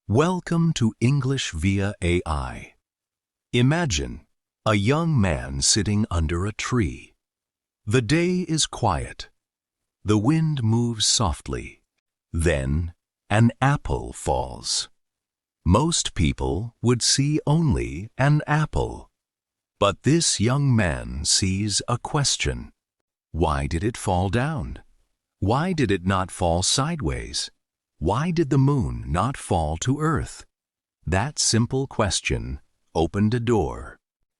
Welcome to English via AI. Imagine a young man sitting under a tree. The day is quiet. The wind moves softly. Then an apple falls. Most people would see only an apple. But this young man sees a question. Why did it fall down? Why did it not fall sideways? Why did the moon not fall to earth? That simple question opened a door.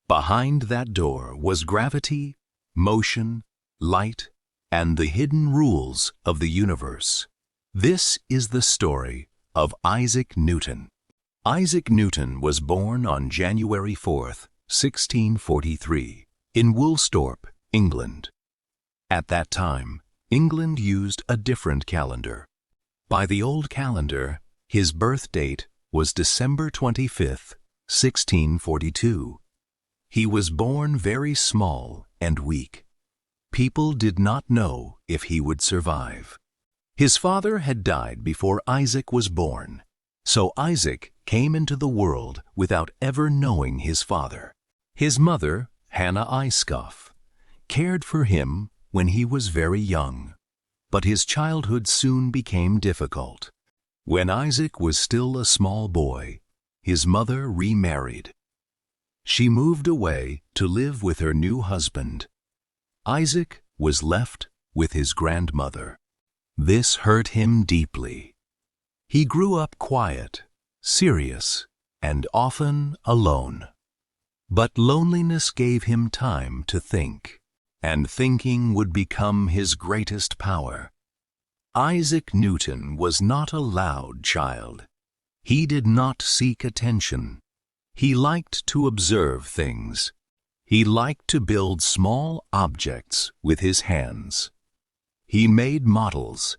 Behind that door was gravity, motion, light, and the hidden rules of the universe. This is the story of Isaac Newton. Isaac Newton was born on January 4th, 1643, in Woolsthorpe, England. At that time, England used a different calendar. By the old calendar, his birth date was December 25th, 1642. He was born very small and weak. People did not know if he would survive. His father had died before Isaac was born, so Isaac came into the world without ever knowing his father. His mother, Hannah Ayscough, cared for him when he was very young. But his childhood soon became difficult. When Isaac was still a small boy, his mother remarried. She moved away to live with her new husband. Isaac was left with his grandmother. This hurt him deeply. He grew up quiet, serious, and often alone. But loneliness gave him time to think. And thinking would become his greatest power. Isaac Newton was not a loud child. He did not seek attention. He liked to observe things. He liked to build small objects with his hands. He made models.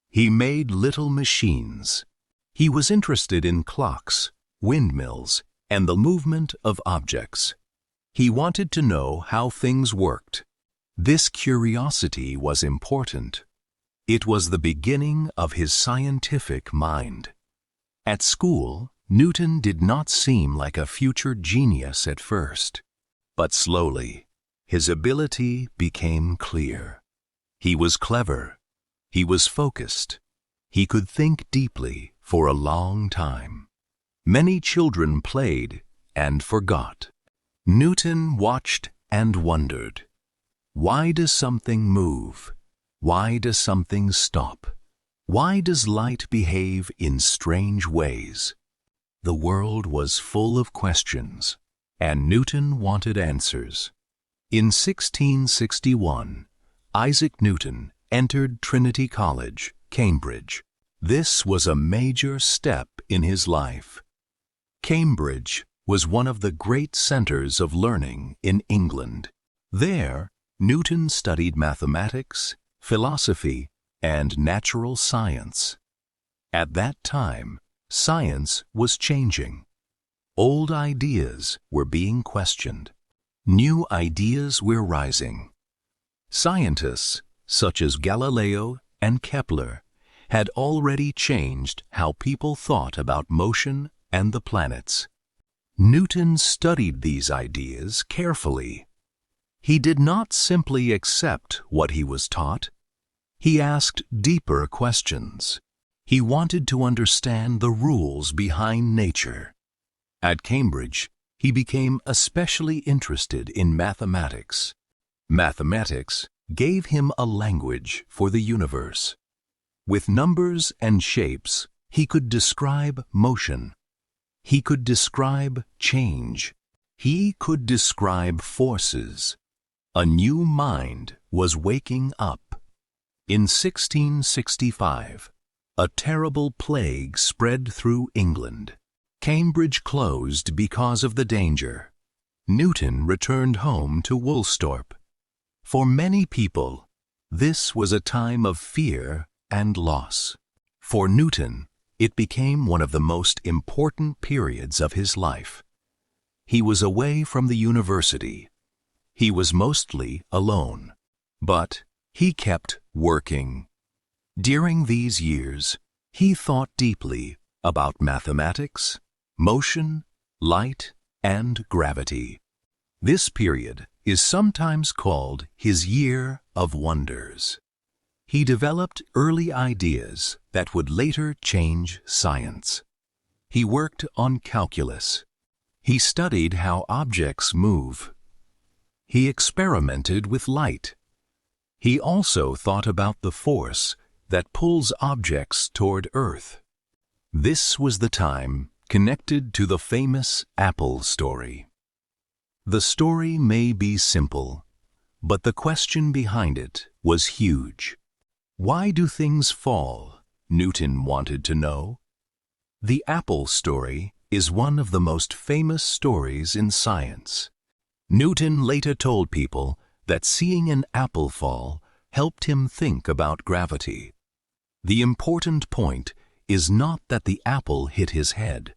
He made little machines. He was interested in clocks, windmills, and the movement of objects. He wanted to know how things worked. This curiosity was important. It was the beginning of his scientific mind. At school, Newton did not seem like a future genius at first. But slowly, his ability became clear. He was clever. He was focused. He could think deeply for a long time. Many children played and forgot. Newton watched and wondered. Why does something move? Why does something stop? Why does light behave in strange ways? The world was full of questions, and Newton wanted answers. In 1661, Isaac Newton entered Trinity College, Cambridge. This was a major step in his life. Cambridge was one of the great centers of learning in England. There, Newton studied mathematics, philosophy, and natural science. At that time, science was changing. Old ideas were being questioned. New ideas were rising. Scientists, such as Galileo and Kepler, had already changed how people thought about motion and the planets. Newton studied these ideas carefully. He did not simply accept what he was taught. He asked deeper questions. He wanted to understand the rules behind nature. At Cambridge, he became especially interested in mathematics. Mathematics gave him a language for the universe. With numbers and shapes, he could describe motion. He could describe change. He could describe forces. A new mind was waking up. In 1665, a terrible plague spread through England. Cambridge closed because of the danger. Newton returned home to Woolsthorpe. For many people, this was a time of fear and loss. For Newton, it became one of the most important periods of his life. He was away from the university. He was mostly alone. But he kept working. During these years, he thought deeply about mathematics, motion, light, and gravity. This period is sometimes called his Year of Wonders. He developed early ideas that would later change science. He worked on calculus. He studied how objects move. He experimented with light. He also thought about the force that pulls objects toward Earth. This was the time connected to the famous apple story. The story may be simple, but the question behind it was huge. Why do things fall? Newton wanted to know. The apple story is one of the most famous stories in science. Newton later told people that seeing an apple fall helped him think about gravity. The important point is not that the apple hit his head.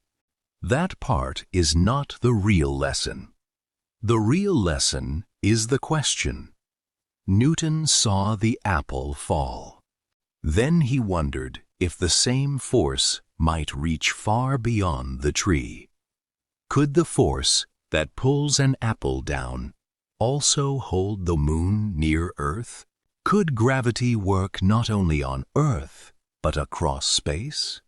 That part is not the real lesson. The real lesson is the question. Newton saw the apple fall. Then he wondered if the same force might reach far beyond the tree. Could the force that pulls an apple down also hold the moon near Earth? Could gravity work not only on Earth, but across space?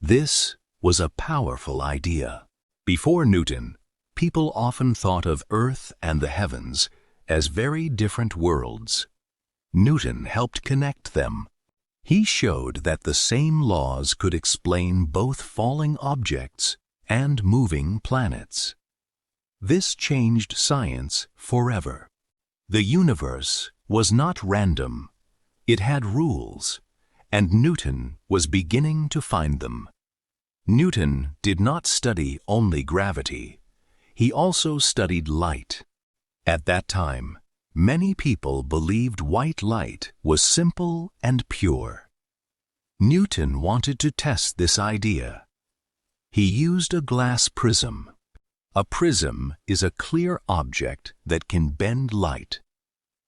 This was a powerful idea. Before Newton, people often thought of Earth and the heavens as very different worlds. Newton helped connect them. He showed that the same laws could explain both falling objects and moving planets. This changed science forever. The universe was not random. It had rules, and Newton was beginning to find them. Newton did not study only gravity. He also studied light. At that time, many people believed white light was simple and pure. Newton wanted to test this idea. He used a glass prism. A prism is a clear object that can bend light.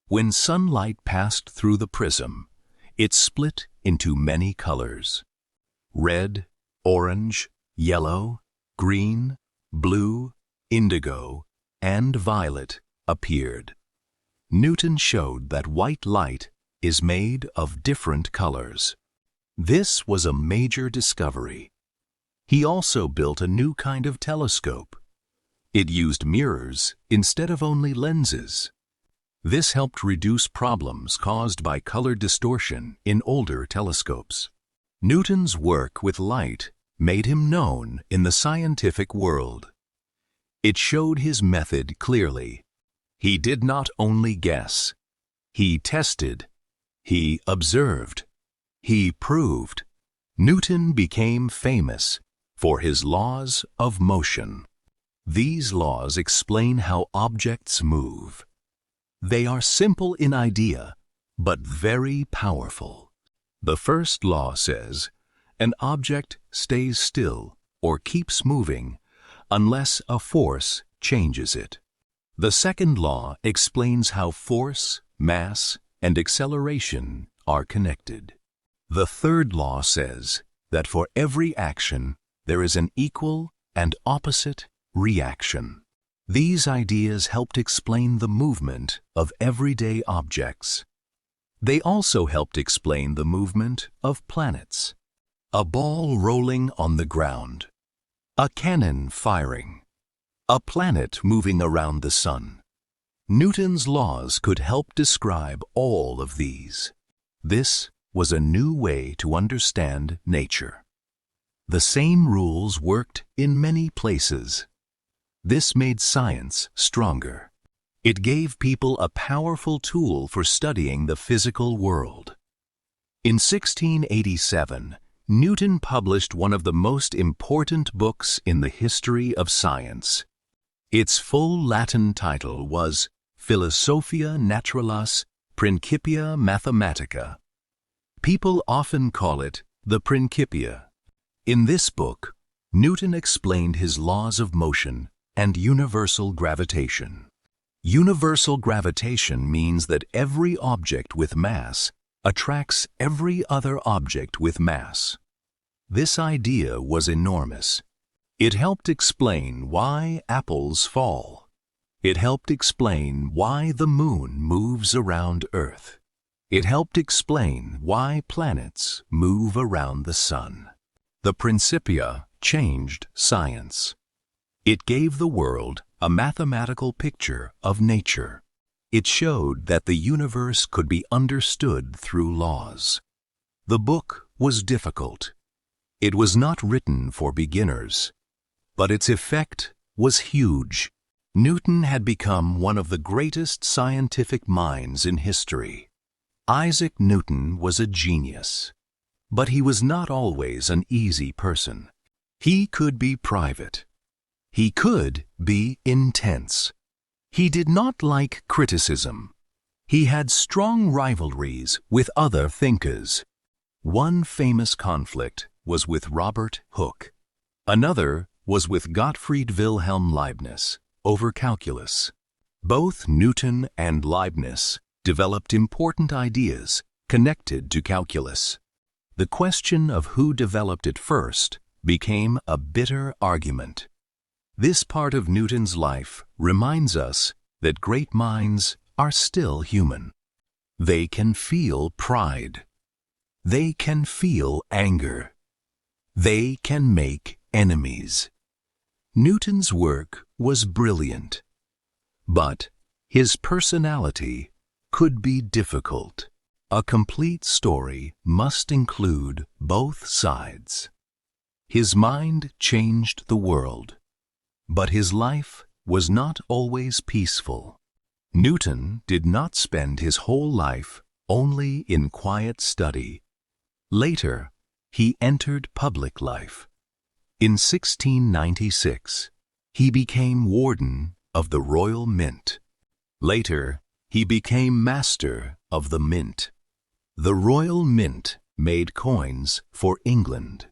When sunlight passed through the prism, it split into many colors. Red, orange, yellow, green, blue, indigo, and violet appeared. Newton showed that white light is made of different colors. This was a major discovery. He also built a new kind of telescope. It used mirrors instead of only lenses. This helped reduce problems caused by color distortion in older telescopes. Newton's work with light made him known in the scientific world. It showed his method clearly. He did not only guess. He tested. He observed. He proved. Newton became famous for his laws of motion. These laws explain how objects move. They are simple in idea, but very powerful. The first law says, an object stays still or keeps moving unless a force changes it. The second law explains how force, mass, and acceleration are connected. The third law says that for every action, there is an equal and opposite reaction. These ideas helped explain the movement of everyday objects. They also helped explain the movement of planets. A ball rolling on the ground. A cannon firing. A planet moving around the sun. Newton's laws could help describe all of these. This was a new way to understand nature. The same rules worked in many places. This made science stronger. It gave people a powerful tool for studying the physical world. In 1687, Newton published one of the most important books in the history of science. Its full Latin title was Philosophia Naturalis Principia Mathematica. People often call it the Principia. In this book, Newton explained his laws of motion and universal gravitation. Universal gravitation means that every object with mass attracts every other object with mass. This idea was enormous. It helped explain why apples fall. It helped explain why the moon moves around Earth. It helped explain why planets move around the sun. The Principia changed science. It gave the world a mathematical picture of nature. It showed that the universe could be understood through laws. The book was difficult. It was not written for beginners, but its effect was huge. Newton had become one of the greatest scientific minds in history. Isaac Newton was a genius, but he was not always an easy person. He could be private. He could be intense. He did not like criticism. He had strong rivalries with other thinkers. One famous conflict was with Robert Hooke. Another was with Gottfried Wilhelm Leibniz over calculus. Both Newton and Leibniz developed important ideas connected to calculus. The question of who developed it first became a bitter argument. This part of Newton's life reminds us that great minds are still human. They can feel pride. They can feel anger. They can make enemies. Newton's work was brilliant, but his personality could be difficult. A complete story must include both sides. His mind changed the world, but his life was not always peaceful. Newton did not spend his whole life only in quiet study. Later, he entered public life. In 1696, he became warden of the Royal Mint. Later, he became master of the Mint. The Royal Mint made coins for England.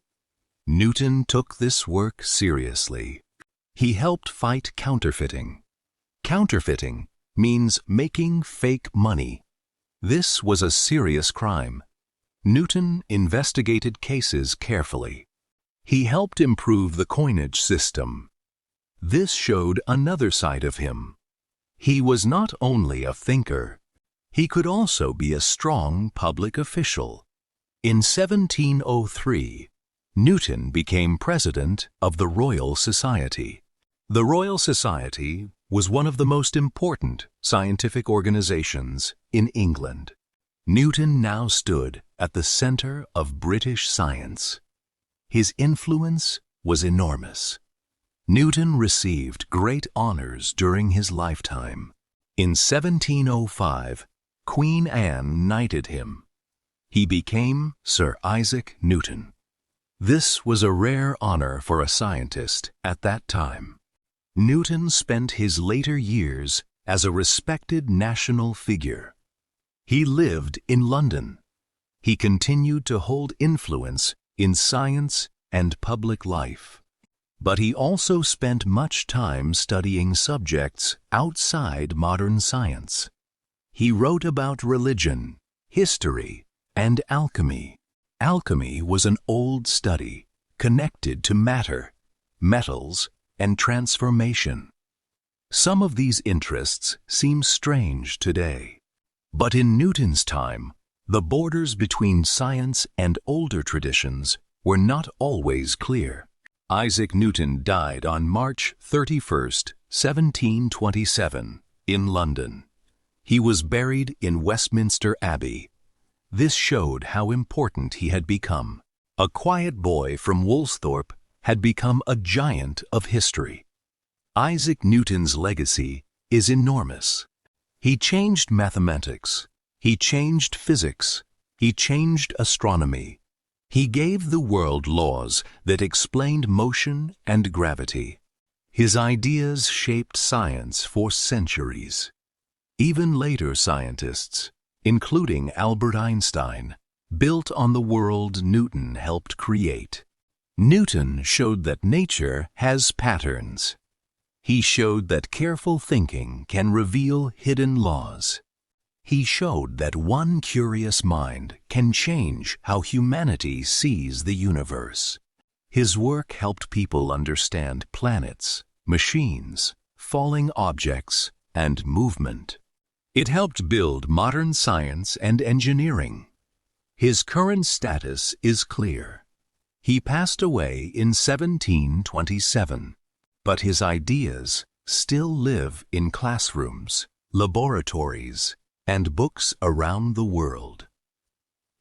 Newton took this work seriously. He helped fight counterfeiting. Counterfeiting means making fake money. This was a serious crime. Newton investigated cases carefully. He helped improve the coinage system. This showed another side of him. He was not only a thinker, he could also be a strong public official. In 1703, Newton became president of the Royal Society. The Royal Society was one of the most important scientific organizations in England. Newton now stood at the center of British science. His influence was enormous. Newton received great honors during his lifetime. In 1705, Queen Anne knighted him. He became Sir Isaac Newton. This was a rare honor for a scientist at that time. Newton spent his later years as a respected national figure. He lived in London. He continued to hold influence in science and public life. But he also spent much time studying subjects outside modern science. He wrote about religion, history, and alchemy. Alchemy was an old study connected to matter, metals, and transformation. Some of these interests seem strange today. But in Newton's time, the borders between science and older traditions were not always clear. Isaac Newton died on March 31, 1727, in London. He was buried in Westminster Abbey. This showed how important he had become. A quiet boy from Woolsthorpe had become a giant of history. Isaac Newton's legacy is enormous. He changed mathematics. He changed physics. He changed astronomy. He gave the world laws that explained motion and gravity. His ideas shaped science for centuries. Even later scientists, including Albert Einstein, built on the world Newton helped create. Newton showed that nature has patterns. He showed that careful thinking can reveal hidden laws. He showed that one curious mind can change how humanity sees the universe. His work helped people understand planets, machines, falling objects, and movement. It helped build modern science and engineering. His current status is clear. He passed away in 1727, but his ideas still live in classrooms, laboratories, and books around the world.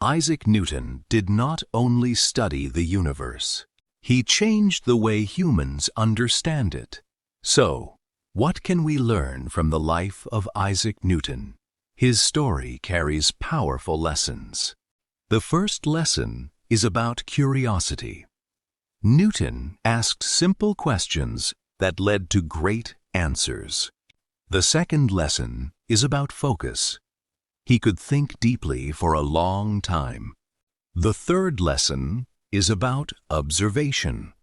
Isaac Newton did not only study the universe, he changed the way humans understand it. So, what can we learn from the life of Isaac Newton? His story carries powerful lessons. The first lesson is about curiosity. Newton asked simple questions that led to great answers. The second lesson is about focus. He could think deeply for a long time. The third lesson is about observation.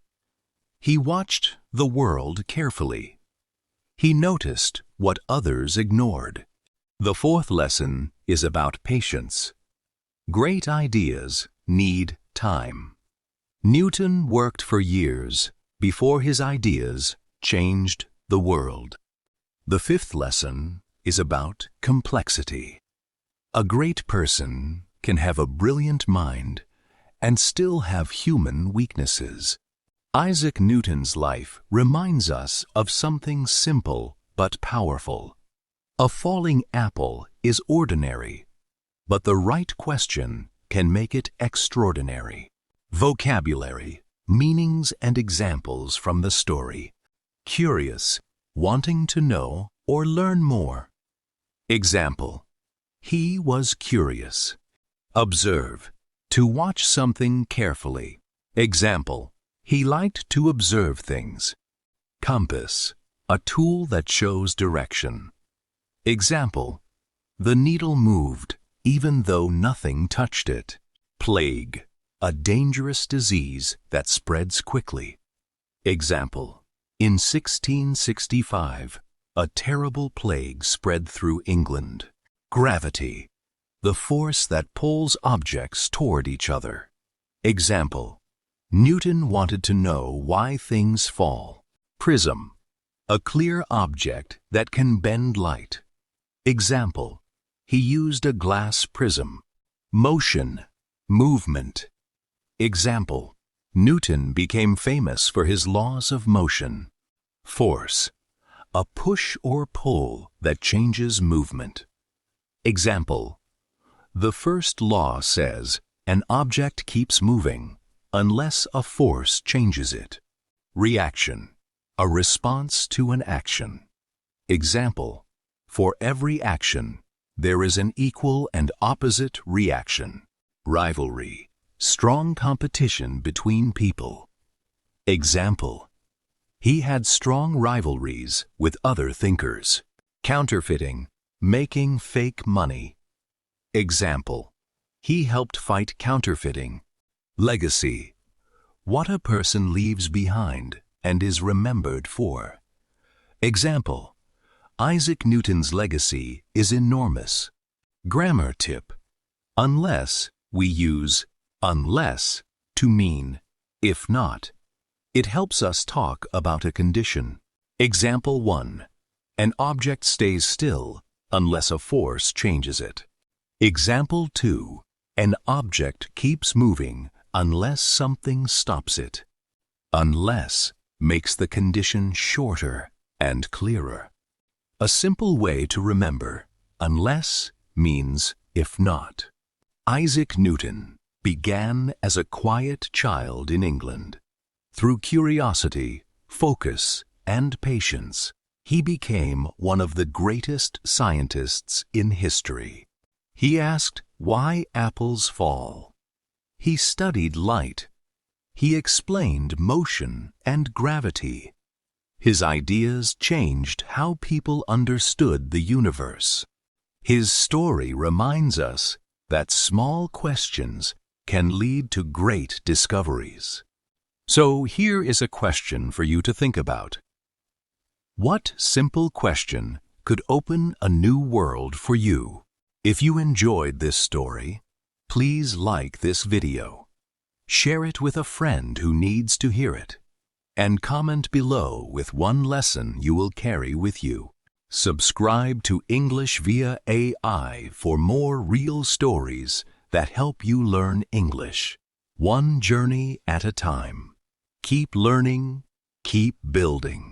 He watched the world carefully. He noticed what others ignored. The fourth lesson is about patience. Great ideas need time. Newton worked for years before his ideas changed the world. The fifth lesson is about complexity. A great person can have a brilliant mind and still have human weaknesses. Isaac Newton's life reminds us of something simple but powerful. A falling apple is ordinary, but the right question can make it extraordinary. Vocabulary, meanings and examples from the story. Curious, wanting to know or learn more. Example: he was curious. Observe, to watch something carefully. Example: he liked to observe things. Compass, a tool that shows direction. Example: the needle moved even though nothing touched it. Plague, a dangerous disease that spreads quickly. Example: in 1665, a terrible plague spread through England. Gravity, the force that pulls objects toward each other. Example: Newton wanted to know why things fall. Prism, a clear object that can bend light. Example: he used a glass prism. Motion, movement. Example: Newton became famous for his laws of motion. Force, a push or pull that changes movement. Example: the first law says an object keeps moving unless a force changes it. Reaction, a response to an action. Example: for every action, there is an equal and opposite reaction. Rivalry, strong competition between people. Example: he had strong rivalries with other thinkers. Counterfeiting, making fake money. Example: he helped fight counterfeiting. Legacy, what a person leaves behind and is remembered for. Example: Isaac Newton's legacy is enormous. Grammar tip: unless we use unless to mean if not. It helps us talk about a condition. Example 1. An object stays still unless a force changes it. Example 2. An object keeps moving unless something stops it. Unless makes the condition shorter and clearer. A simple way to remember: unless means if not. Isaac Newton began as a quiet child in England. Through curiosity, focus, and patience, he became one of the greatest scientists in history. He asked why apples fall. He studied light. He explained motion and gravity. His ideas changed how people understood the universe. His story reminds us that small questions can lead to great discoveries. So here is a question for you to think about. What simple question could open a new world for you? If you enjoyed this story, please like this video, share it with a friend who needs to hear it, and comment below with one lesson you will carry with you. Subscribe to English via AI for more real stories that help you learn English, one journey at a time. Keep learning, keep building.